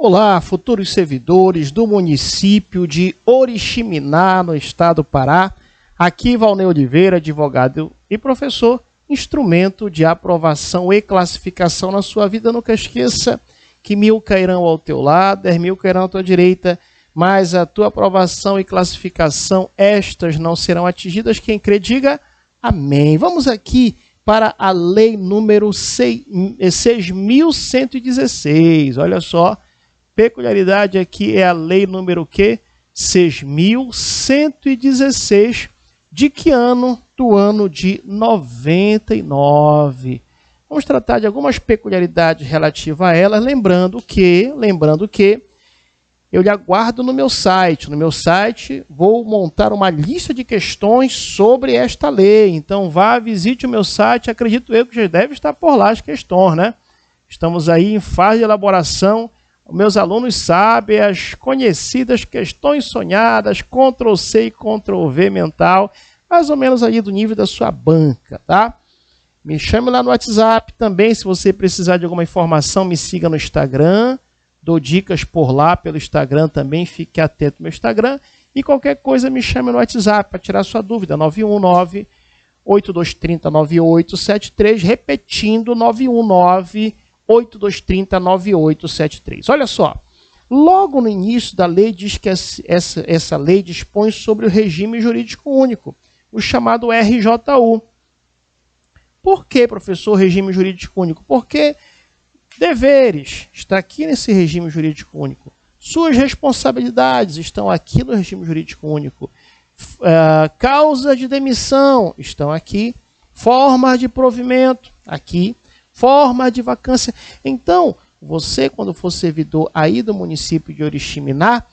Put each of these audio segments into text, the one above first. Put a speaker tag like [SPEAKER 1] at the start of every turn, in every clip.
[SPEAKER 1] Olá, futuros servidores do município de Oriximiná, no estado do Pará. Aqui Valnei Oliveira, advogado e professor, instrumento de aprovação e classificação na sua vida. Nunca esqueça que 1000 cairão ao teu lado, 10.000 cairão à tua direita, mas a tua aprovação e classificação, estas não serão atingidas. Quem crê, diga amém. Vamos aqui para a lei número 6.116. Olha só. Peculiaridade aqui é a lei número quê? 6.116. De que ano? Do ano de 99. Vamos tratar de algumas peculiaridades relativas a ela, lembrando que eu lhe aguardo no meu site. No meu site vou montar uma lista de questões sobre esta lei. Então vá, visite o meu site, acredito eu que já deve estar por lá as questões, né? Estamos aí em fase de elaboração. Meus alunos sabem as conhecidas questões sonhadas, Ctrl+C e Ctrl+V mental, mais ou menos ali do nível da sua banca, tá? Me chame lá no WhatsApp também, se você precisar de alguma informação, me siga no Instagram, dou dicas por lá pelo Instagram também, fique atento no meu Instagram, e qualquer coisa me chame no WhatsApp para tirar sua dúvida, 919-8230-9873, repetindo, 919-8230-9873. Olha só, logo no início da lei diz que essa lei dispõe sobre o regime jurídico único, o chamado RJU. Por que, professor, regime jurídico único? Porque deveres está aqui nesse regime jurídico único. Suas responsabilidades estão aqui no regime jurídico único. Causa de demissão estão aqui. Forma de provimento aqui. Forma de vacância. Então, você, quando for servidor aí do município de Oriximiná,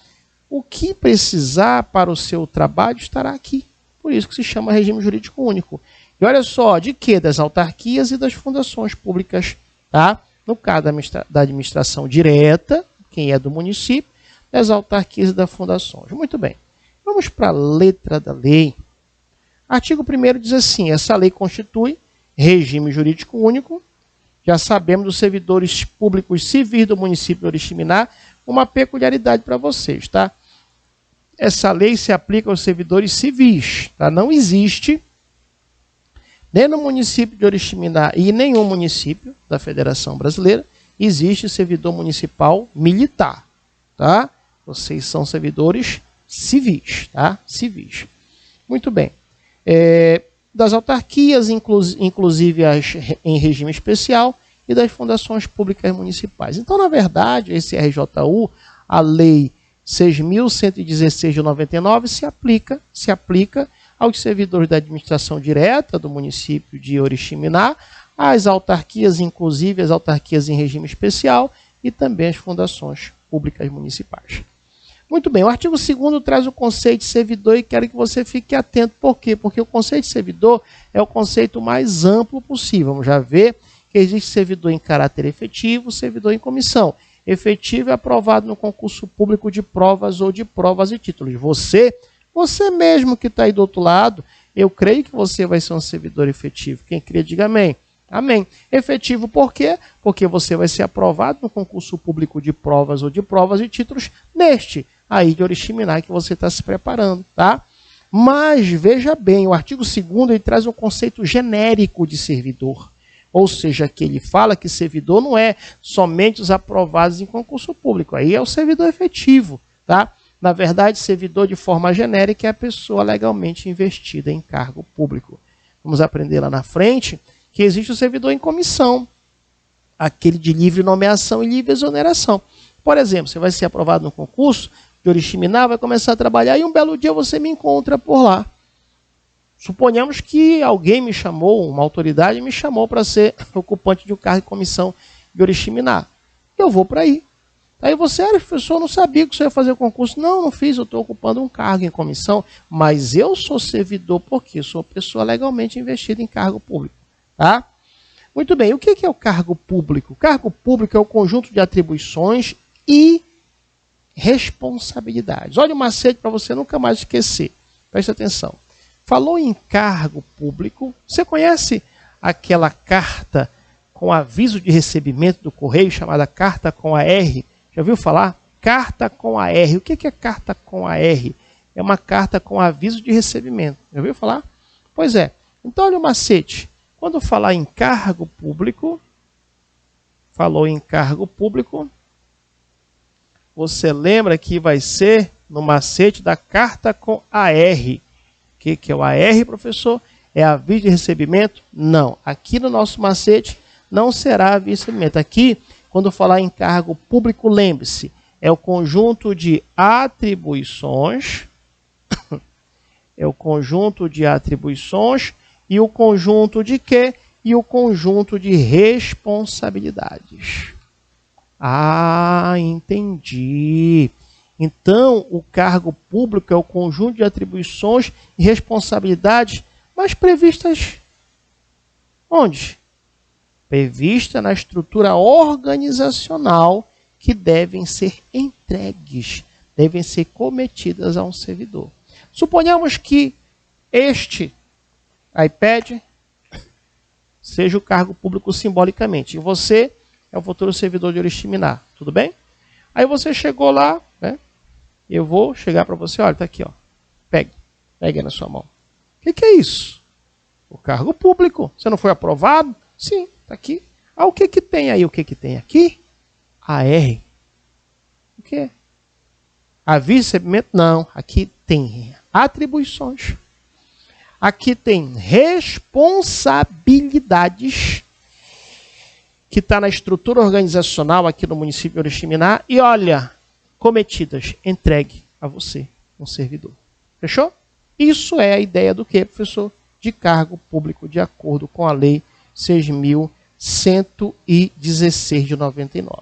[SPEAKER 1] o que precisar para o seu trabalho estará aqui. Por isso que se chama regime jurídico único. E olha só, de quê? Das autarquias e das fundações públicas, tá? No caso da administração direta, quem é do município, das autarquias e das fundações. Muito bem. Vamos para a letra da lei. Artigo 1º diz assim, essa lei constitui regime jurídico único. Já sabemos dos servidores públicos civis do município de Oriximiná, uma peculiaridade para vocês, tá? Essa lei se aplica aos servidores civis, tá? Não existe, nem no município de Oriximiná e em nenhum município da Federação Brasileira, existe servidor municipal militar, tá? Vocês são servidores civis, tá? Civis. Muito bem. Das autarquias, inclusive as em regime especial, e das fundações públicas municipais. Então, na verdade, esse RJU, a Lei 6.116 de 99, se aplica aos servidores da administração direta do município de Oriximiná, às autarquias, inclusive as autarquias em regime especial, e também as fundações públicas municipais. Muito bem, o artigo 2º traz o conceito de servidor e quero que você fique atento. Por quê? Porque o conceito de servidor é o conceito mais amplo possível. Vamos já ver que existe servidor em caráter efetivo, servidor em comissão. Efetivo é aprovado no concurso público de provas ou de provas e títulos. Você mesmo que está aí do outro lado, eu creio que você vai ser um servidor efetivo. Quem crê, diga amém. Amém. Efetivo por quê? Porque você vai ser aprovado no concurso público de provas ou de provas e títulos neste aí de Oriximiná que você está se preparando, tá? Mas veja bem, o artigo 2º ele traz um conceito genérico de servidor. Ou seja, que ele fala que servidor não é somente os aprovados em concurso público. Aí é o servidor efetivo, tá? Na verdade, servidor de forma genérica é a pessoa legalmente investida em cargo público. Vamos aprender lá na frente que existe o servidor em comissão, aquele de livre nomeação e livre exoneração. Por exemplo, você vai ser aprovado no concurso de Oriximiná, vai começar a trabalhar e um belo dia você me encontra por lá. Suponhamos que alguém me chamou, uma autoridade me chamou para ser ocupante de um cargo de comissão de Oriximiná. Eu vou para aí. Aí você, professor, não sabia que você ia fazer o concurso. Não fiz, eu estou ocupando um cargo em comissão, mas eu sou servidor porque sou pessoa legalmente investida em cargo público. Tá? Muito bem, o que é o cargo público? O cargo público é o conjunto de atribuições e responsabilidades. Olha o macete para você nunca mais esquecer. Preste atenção. Falou em cargo público, você conhece aquela carta com aviso de recebimento do correio, chamada carta com a R, Já ouviu falar? Carta com AR. O que é carta com AR? É uma carta com aviso de recebimento. Já ouviu falar? Pois é. Então, olha o macete. Quando falar em cargo público, falou em cargo público, você lembra que vai ser no macete da carta com AR. O que é o AR, professor? É aviso de recebimento? Não. Aqui no nosso macete não será aviso de recebimento. Aqui, quando falar em cargo público, lembre-se, é o conjunto de atribuições, é o conjunto de atribuições e o conjunto de quê? E o conjunto de responsabilidades. Ah, entendi. Então, o cargo público é o conjunto de atribuições e responsabilidades, mas previstas onde? Prevista na estrutura organizacional que devem ser entregues, devem ser cometidas a um servidor. Suponhamos que este iPad seja o cargo público simbolicamente, e você é o futuro servidor de Oriximiná, tudo bem? Aí você chegou lá, né? Eu vou chegar para você, olha, está aqui, ó. Pegue aí na sua mão. O que é isso? O cargo público. Você não foi aprovado? Sim, está aqui. Ah, o que tem aí? O que tem aqui? AR. O que? Aviso de recebimento? Não. Aqui tem atribuições. Aqui tem responsabilidades que está na estrutura organizacional aqui no município de Oriximiná. E olha, cometidas, entregue a você, um servidor. Fechou? Isso é a ideia do quê, professor? De cargo público, de acordo com a Lei 6.116 de 99.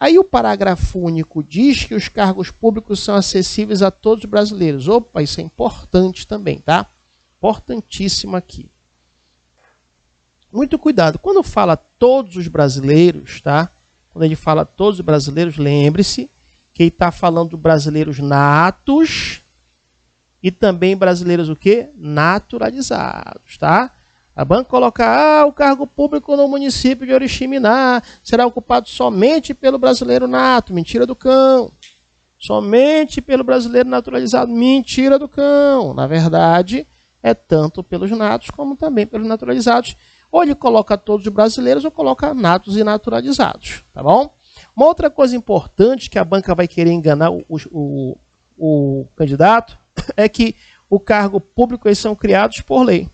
[SPEAKER 1] Aí o parágrafo único diz que os cargos públicos são acessíveis a todos os brasileiros. Opa, isso é importante também, tá? Importantíssimo aqui. Muito cuidado. Quando fala todos os brasileiros, tá? Quando ele fala todos os brasileiros, lembre-se que ele está falando brasileiros natos e também brasileiros o quê? Naturalizados, tá? A banca coloca, o cargo público no município de Oriximiná será ocupado somente pelo brasileiro nato. Mentira do cão. Somente pelo brasileiro naturalizado. Mentira do cão. Na verdade, é tanto pelos natos como também pelos naturalizados. Ou ele coloca todos os brasileiros ou coloca natos e naturalizados, tá bom? Uma outra coisa importante que a banca vai querer enganar o candidato é que o cargo público eles são criados por lei.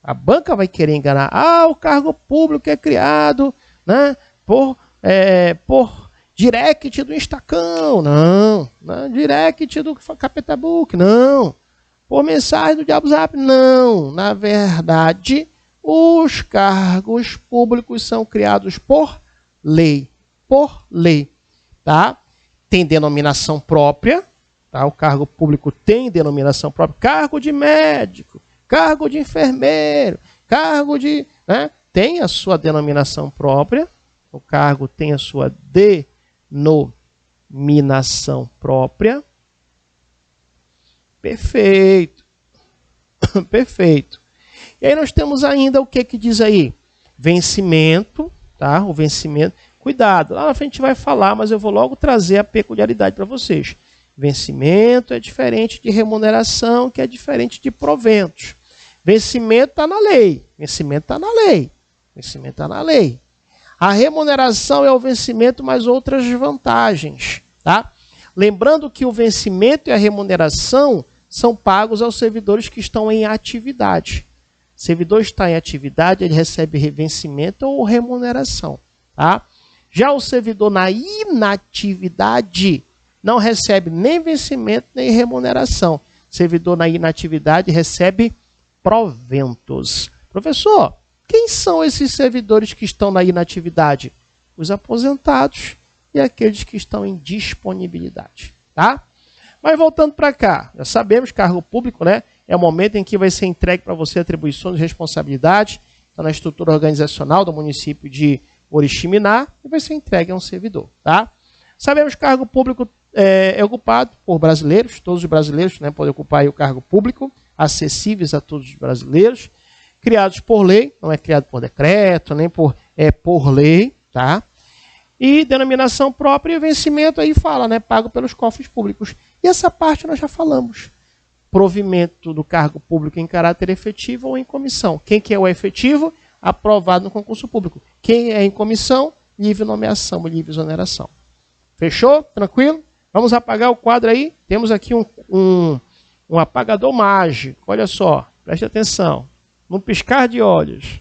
[SPEAKER 1] A banca vai querer enganar. O cargo público é criado, né, por direct do Instacão. Não. Direct do Capetabook. Não. Por mensagem do Diabo Zap. Não. Na verdade, os cargos públicos são criados por lei. Por lei. Tá? Tem denominação própria. Tá? O cargo público tem denominação própria. Cargo de médico. Cargo de enfermeiro, cargo de... Né, tem a sua denominação própria, o cargo tem a sua denominação própria. Perfeito. Perfeito. E aí nós temos ainda o que diz aí? Vencimento, tá? O vencimento. Cuidado, lá na frente a gente vai falar, mas eu vou logo trazer a peculiaridade para vocês. Vencimento é diferente de remuneração, que é diferente de proventos. Vencimento está na lei. Vencimento está na lei. Vencimento está na lei. A remuneração é o vencimento mais outras vantagens. Tá? Lembrando que o vencimento e a remuneração são pagos aos servidores que estão em atividade. O servidor está em atividade, ele recebe vencimento ou remuneração. Tá? Já o servidor na inatividade não recebe nem vencimento nem remuneração. Servidor na inatividade recebe proventos. Professor, quem são esses servidores que estão na inatividade? Os aposentados e aqueles que estão em disponibilidade. Tá? Mas voltando para cá, já sabemos que cargo público, né, é o momento em que vai ser entregue para você atribuições e responsabilidades, está na estrutura organizacional do município de Oriximiná e vai ser entregue a um servidor. Tá? Sabemos que cargo público é ocupado por brasileiros, todos os brasileiros, né, podem ocupar aí o cargo público, acessíveis a todos os brasileiros, criados por lei, não é criado por decreto, nem por lei, tá? E denominação própria e vencimento aí fala, né? Pago pelos cofres públicos. E essa parte nós já falamos. Provimento do cargo público em caráter efetivo ou em comissão. Quem que é o efetivo? Aprovado no concurso público. Quem é em comissão? Livre nomeação, livre exoneração. Fechou? Tranquilo? Vamos apagar o quadro aí. Temos aqui um apagador mágico. Olha só, preste atenção. Num piscar de olhos.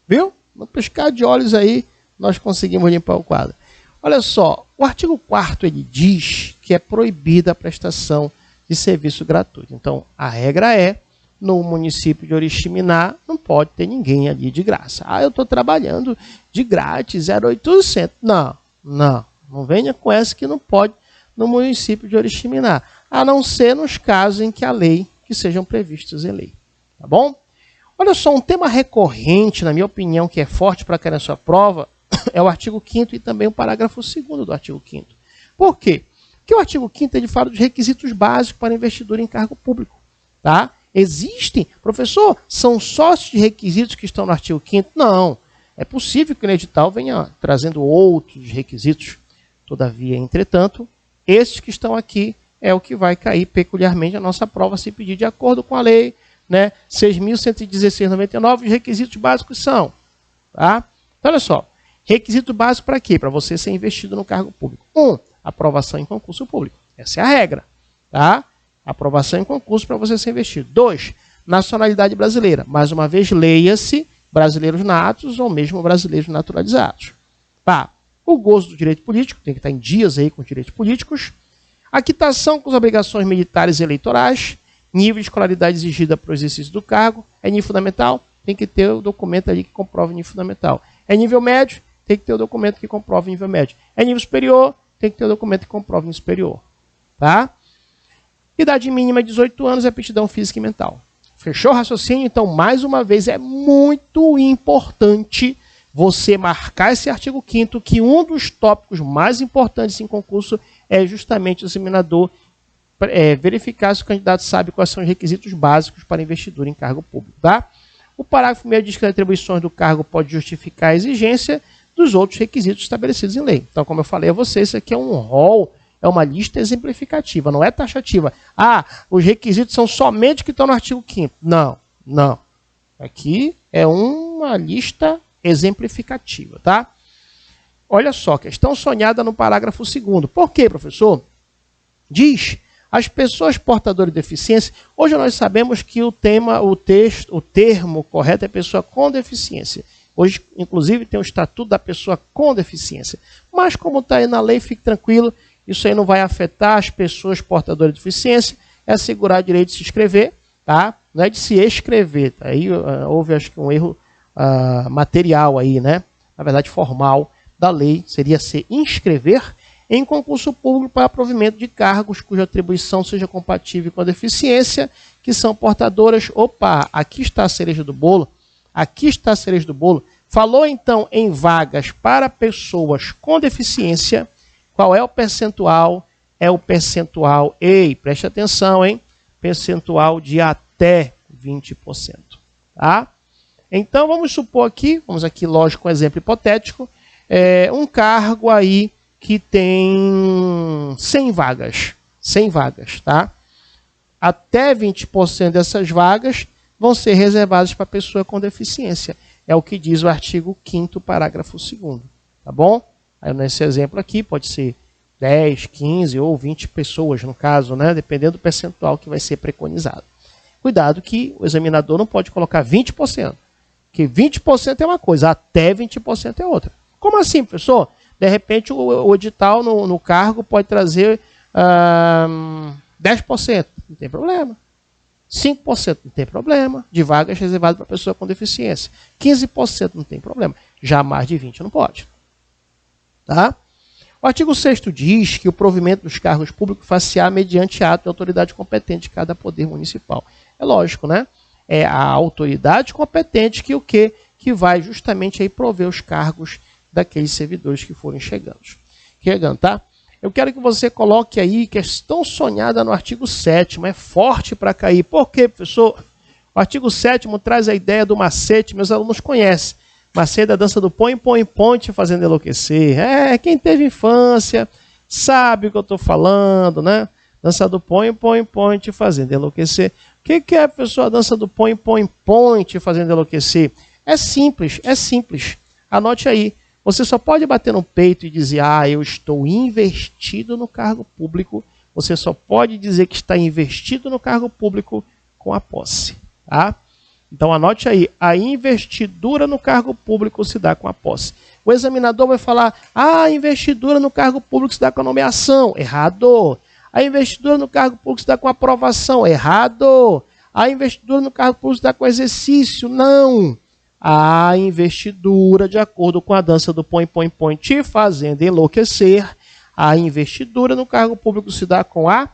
[SPEAKER 1] Viu? No piscar de olhos aí, nós conseguimos limpar o quadro. Olha só, o artigo 4º ele diz que é proibida a prestação de serviço gratuito. Então, a regra é, no município de Oriximiná, não pode ter ninguém ali de graça. Ah, eu estou trabalhando de grátis, 0,800. Não venha com essa que não pode no município de Oriximiná, a não ser nos casos em que a lei, que sejam previstos em lei. Tá bom? Olha só, um tema recorrente, na minha opinião, que é forte para cair na sua prova, é o artigo 5º e também o parágrafo 2º do artigo 5º. Por quê? Porque o artigo 5º ele fala dos requisitos básicos para investidor em cargo público. Tá? Existem, professor, são só esses requisitos que estão no artigo 5º? Não. É possível que o edital venha trazendo outros requisitos. Todavia, entretanto, esses que estão aqui é o que vai cair peculiarmente a nossa prova se pedir de acordo com a lei, né? 6.116/99, os requisitos básicos são. Tá? Então, olha só. Requisito básico para quê? Para você ser investido no cargo público. 1. Aprovação em concurso público. Essa é a regra. Tá? Aprovação em concurso para você ser investido. 2. Nacionalidade brasileira. Mais uma vez, leia-se brasileiros natos ou mesmo brasileiros naturalizados. Tá? O gozo do direito político, tem que estar em dias aí com os direitos políticos. A quitação com as obrigações militares e eleitorais. Nível de escolaridade exigida para o exercício do cargo. É nível fundamental? Tem que ter o documento ali que comprova o nível fundamental. É nível médio? Tem que ter o documento que comprova o nível médio. É nível superior? Tem que ter o documento que comprova o nível superior. Tá? Idade mínima 18 anos, aptidão física e mental. Fechou o raciocínio? Então, mais uma vez, é muito importante você marcar esse artigo 5º, que um dos tópicos mais importantes em concurso é justamente o examinador verificar se o candidato sabe quais são os requisitos básicos para investidor em cargo público. Tá? O parágrafo 1º diz que as atribuições do cargo pode justificar a exigência dos outros requisitos estabelecidos em lei. Então, como eu falei a você, isso aqui é um rol, é uma lista exemplificativa, não é taxativa. Ah, os requisitos são somente que estão no artigo 5º. Não. Aqui é uma lista exemplificativa, tá? Olha só, questão sonhada no parágrafo 2º. Por quê, professor? Diz, as pessoas portadoras de deficiência, hoje nós sabemos que o termo correto é pessoa com deficiência. Hoje, inclusive, tem o estatuto da pessoa com deficiência. Mas, como está aí na lei, fique tranquilo, isso aí não vai afetar as pessoas portadoras de deficiência, é assegurar o direito de se inscrever, tá? Não é de se escrever, tá? Aí houve, acho que, um erro material aí, né? Na verdade, formal da lei, seria se inscrever em concurso público para provimento de cargos cuja atribuição seja compatível com a deficiência, que são portadoras. Opa, aqui está a cereja do bolo. Aqui está a cereja do bolo. Falou, então, em vagas para pessoas com deficiência. Qual é o percentual? É o percentual, preste atenção, hein? Percentual de até 20%. Tá? Então, vamos supor aqui, lógico, um exemplo hipotético, um cargo aí que tem 100 vagas. 100 vagas, tá? Até 20% dessas vagas vão ser reservadas para pessoa com deficiência. É o que diz o artigo 5º, parágrafo 2º. Tá bom? Aí, nesse exemplo aqui, pode ser 10, 15 ou 20 pessoas, no caso, né? Dependendo do percentual que vai ser preconizado. Cuidado que o examinador não pode colocar 20%. Porque 20% é uma coisa, até 20% é outra. Como assim, professor? De repente, o edital no cargo pode trazer 10%. Não tem problema. 5% não tem problema. De vagas reservadas para pessoa com deficiência. 15% não tem problema. Já mais de 20% não pode. Tá? O artigo 6º diz que o provimento dos cargos públicos far-se-á mediante ato da autoridade competente de cada poder municipal. É lógico, né? É a autoridade competente que o quê? Que vai justamente aí prover os cargos daqueles servidores que forem chegando, tá? Eu quero que você coloque aí questão sonhada no artigo 7º, é forte para cair. Por quê, professor? O artigo 7º traz a ideia do macete, meus alunos conhecem. Macete da dança do põe, põe, põe te fazendo enlouquecer. Quem teve infância sabe o que eu estou falando, né? Dança do põe, põe, põe te fazendo enlouquecer. O que é a pessoa dança do põe, põe, põe te fazendo enlouquecer? É simples, é simples. Anote aí. Você só pode bater no peito e dizer, eu estou investido no cargo público. Você só pode dizer que está investido no cargo público com a posse, tá? Então anote aí, a investidura no cargo público se dá com a posse. O examinador vai falar, a investidura no cargo público se dá com a nomeação. Errado. A investidura no cargo público se dá com a aprovação. Errado. A investidura no cargo público se dá com o exercício. Não. A investidura, de acordo com a dança do põe, põe, põe, te fazendo enlouquecer, a investidura no cargo público se dá com a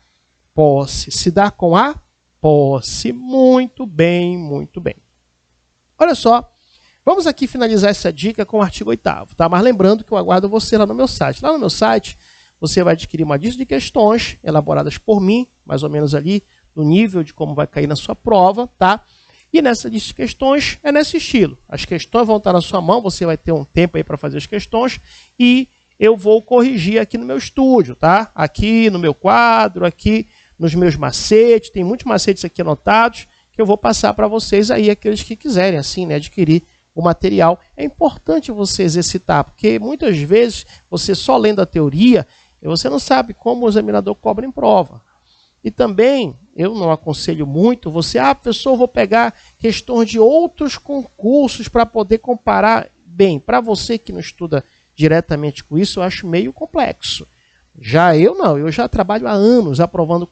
[SPEAKER 1] posse. Se dá com a posse. Muito bem, muito bem. Olha só, vamos aqui finalizar essa dica com o artigo 8º, tá? Mas lembrando que eu aguardo você lá no meu site. Lá no meu site, você vai adquirir uma lista de questões elaboradas por mim, mais ou menos ali no nível de como vai cair na sua prova, tá? E nessa lista de questões é nesse estilo. As questões vão estar na sua mão, você vai ter um tempo aí para fazer as questões e eu vou corrigir aqui no meu estúdio, tá? Aqui no meu quadro, aqui nos meus macetes, tem muitos macetes aqui anotados que eu vou passar para vocês aí, aqueles que quiserem assim, né, adquirir o material. É importante você exercitar, porque muitas vezes você só lendo a teoria, você não sabe como o examinador cobra em prova. E também, eu não aconselho muito você, professor, eu vou pegar questões de outros concursos para poder comparar. Bem, para você que não estuda diretamente com isso, eu acho meio complexo. Já eu não, eu já trabalho há anos aprovando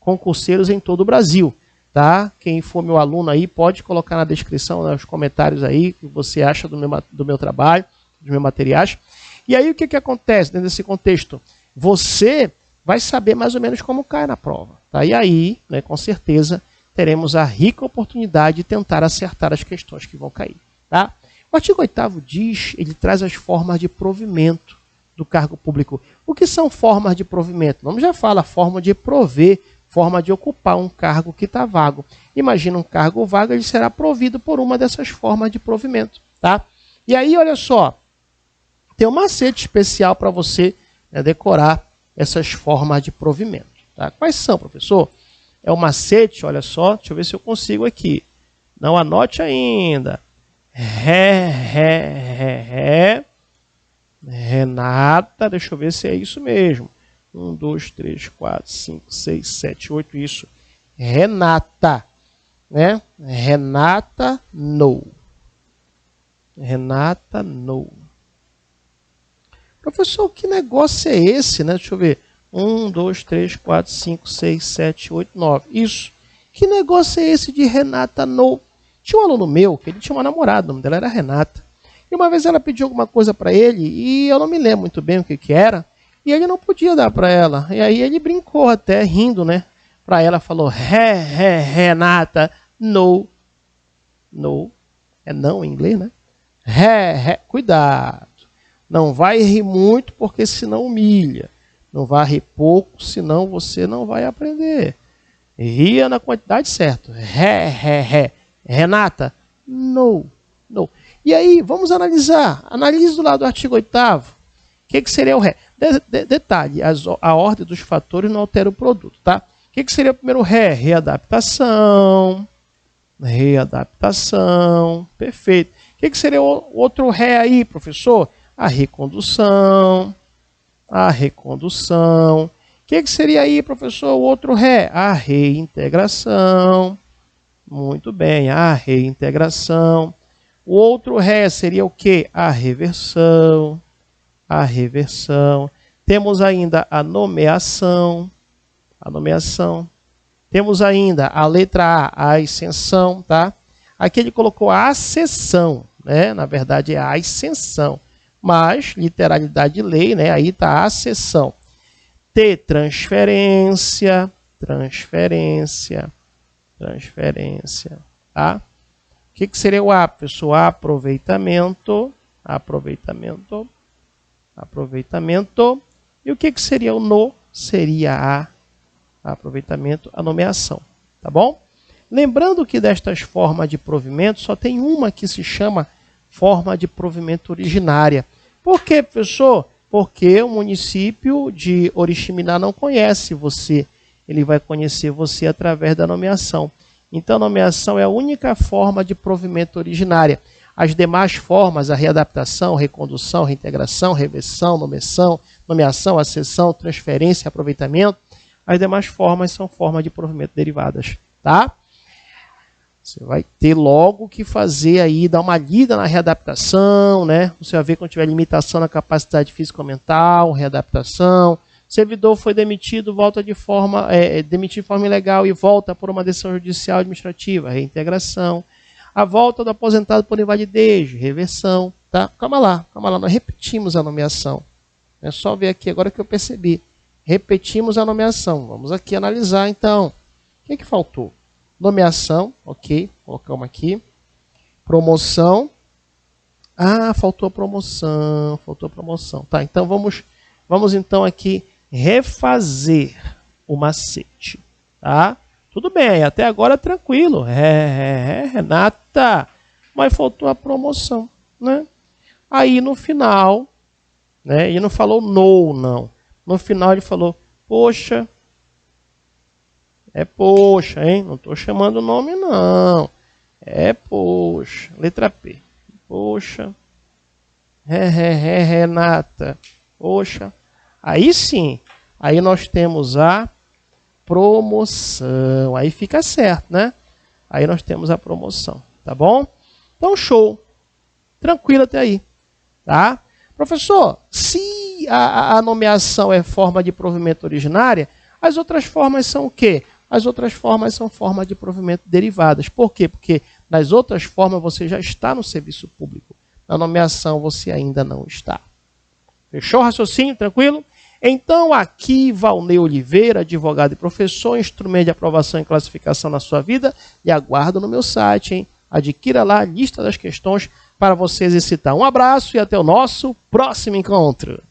[SPEAKER 1] concurseiros em todo o Brasil. Tá? Quem for meu aluno aí, pode colocar na descrição, nos comentários aí, o que você acha do meu trabalho, dos meus materiais. E aí o que acontece dentro desse contexto? Você vai saber mais ou menos como cai na prova. Tá? E aí, né, com certeza, teremos a rica oportunidade de tentar acertar as questões que vão cair. Tá? O artigo 8º diz, ele traz as formas de provimento do cargo público. O que são formas de provimento? O nome já fala, forma de prover, forma de ocupar um cargo que está vago. Imagina um cargo vago, ele será provido por uma dessas formas de provimento. Tá? E aí, olha só, tem um macete especial para você, né, decorar essas formas de provimento. Tá? Quais são, professor? É o macete, olha só, deixa eu ver se eu consigo aqui. Não anote ainda. Renata, deixa eu ver se é isso mesmo. 1, 2, 3, 4, 5, 6, 7, 8, isso. Renata, né? Renata, no. Renata, no. Professor, que negócio é esse, né? Deixa eu ver. 1, 2, 3, 4, 5, 6, 7, 8, 9. Isso. Que negócio é esse de Renata, no? Tinha um aluno meu, que ele tinha uma namorada, o nome dela era Renata. E uma vez ela pediu alguma coisa para ele, e eu não me lembro muito bem o que era, e ele não podia dar para ela. E aí ele brincou até, rindo, né? Para ela, falou, Renata, no. No. É não em inglês, né? Cuidado. Não vai rir muito, porque senão humilha. Não vai rir pouco, senão você não vai aprender. Ria na quantidade certa. Renata, no. No. E aí, vamos analisar. Analise do lado do artigo 8º. O que seria o ré? Detalhe, a ordem dos fatores não altera o produto, tá? O que seria o primeiro ré? Readaptação. Readaptação. Perfeito. O que seria o outro ré aí, professor? A recondução. A recondução. O que seria aí, professor, o outro ré? A reintegração. Muito bem, a reintegração. O outro ré seria o quê? A reversão. A reversão. Temos ainda a nomeação. A nomeação. Temos ainda a letra A, a ascensão, tá? Aqui ele colocou a acessão, né? Na verdade é a ascensão. Mas, literalidade de lei, né? Aí está a acessão. T, transferência. Transferência. Transferência. Tá? O que seria o A, pessoal? Aproveitamento. Aproveitamento. Aproveitamento. E o que seria o no? Seria a aproveitamento, a nomeação. Tá bom? Lembrando que destas formas de provimento, só tem uma que se chama forma de provimento originária. Por quê, professor? Porque o município de Oriximiná não conhece você. Ele vai conhecer você através da nomeação. Então, a nomeação é a única forma de provimento originária. As demais formas, a readaptação, recondução, reintegração, reversão, nomeação, acessão, transferência, aproveitamento, as demais formas são formas de provimento derivadas, tá? Você vai ter logo que fazer aí, dar uma lida na readaptação, né? Você vai ver quando tiver limitação na capacidade físico-mental, readaptação. Servidor foi demitido, volta de forma, demitido de forma ilegal e volta por uma decisão judicial administrativa, reintegração. A volta do aposentado por invalidez, reversão, tá? Calma lá, nós repetimos a nomeação. É só ver aqui agora que eu percebi. Repetimos a nomeação. Vamos aqui analisar então. O que faltou? Nomeação, ok, colocamos aqui. Promoção. Ah, faltou a promoção. Tá, então vamos então aqui refazer o macete, tá? Tudo bem, até agora tranquilo. Renata, mas faltou a promoção, né? Aí no final, né? Ele não falou não. No final ele falou, poxa, poxa, hein? Não estou chamando o nome, não. Poxa. Letra P. Poxa. Renata. Poxa. Aí sim. Aí nós temos a promoção. Aí fica certo, né? Aí nós temos a promoção. Tá bom? Então, show. Tranquilo até aí. Tá? Professor, se a nomeação é forma de provimento originária, as outras formas são o quê? As outras formas são formas de provimento derivadas. Por quê? Porque nas outras formas você já está no serviço público. Na nomeação você ainda não está. Fechou o raciocínio? Tranquilo? Então aqui Valnei Oliveira, advogado e professor, instrumento de aprovação e classificação na sua vida, e aguardo no meu site, hein? Adquira lá a lista das questões para você exercitar. Um abraço e até o nosso próximo encontro.